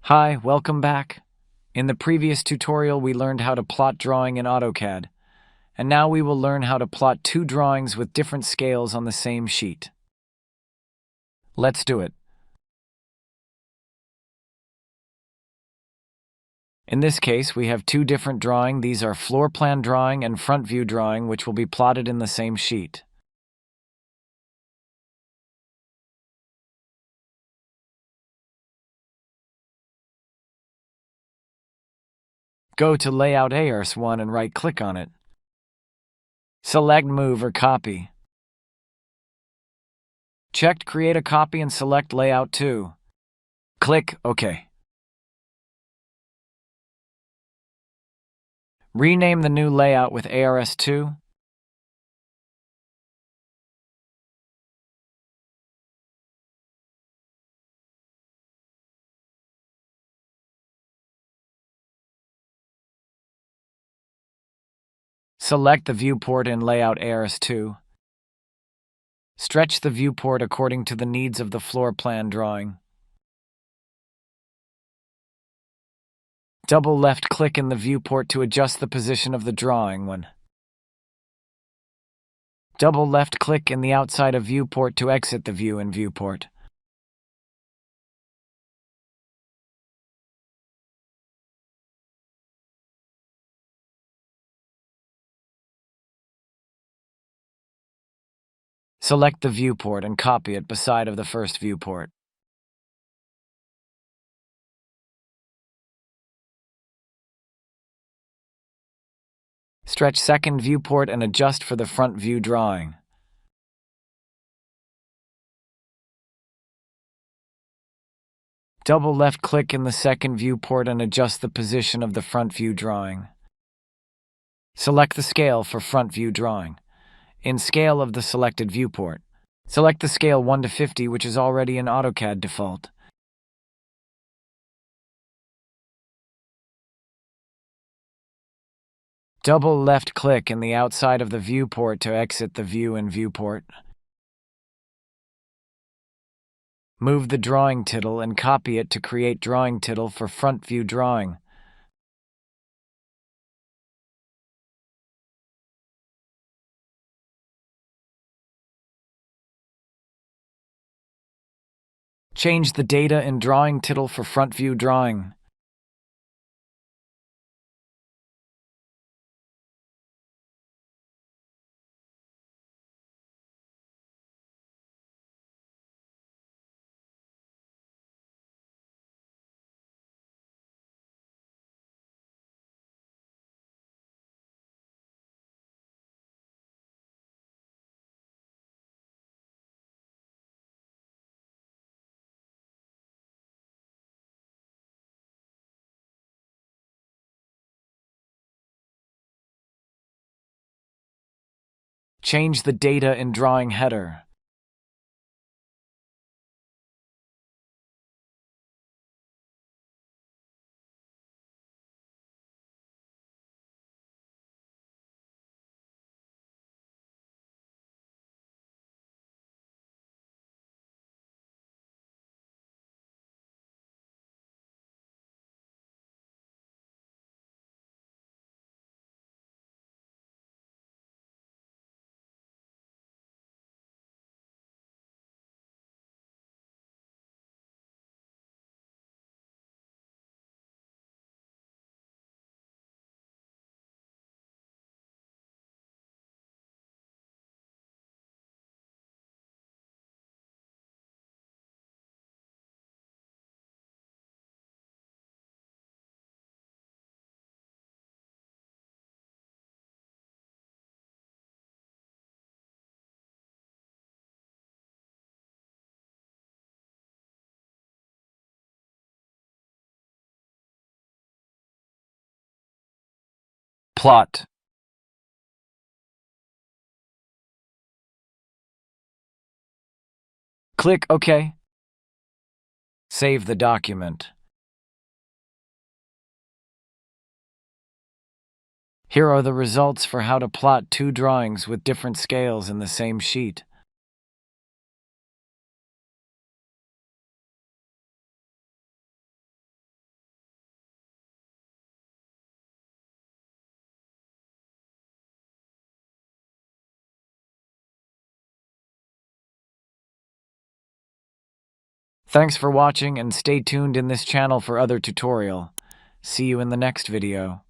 Hi, welcome back. In the previous tutorial, we learned how to plot drawing in AutoCAD, and now we will learn how to plot two drawings with different scales on the same sheet. Let's do it. In this case, we have two different drawings. These are floor plan drawing and front view drawing, which will be plotted in the same sheet. Go to Layout ARS1 and right-click on it. Select Move or Copy. Checked Create a Copy and select Layout 2. Click OK. Rename the new layout with ARS2. Select the viewport in Layout ARS2. Stretch the viewport according to the needs of the floor plan drawing. Double left-click in the viewport to adjust the position of the drawing. Double left-click in the outside of viewport to exit the view in viewport. Select the viewport and copy it beside of the first viewport. Stretch second viewport and adjust for the front view drawing. Double left-click in the second viewport and adjust the position of the front view drawing. Select the scale for front view drawing. In scale of the selected viewport, select the scale 1:50, which is already in AutoCAD default. Double left-click in the outside of the viewport to exit the view in viewport. Move the drawing title and copy it to create drawing title for front view drawing. Change the data in drawing title for front view drawing. Change the data in drawing header. Plot. Click OK. Save the document. Here are the results for how to plot two drawings with different scales in the same sheet. Thanks for watching and stay tuned in this channel for other tutorial. See you in the next video.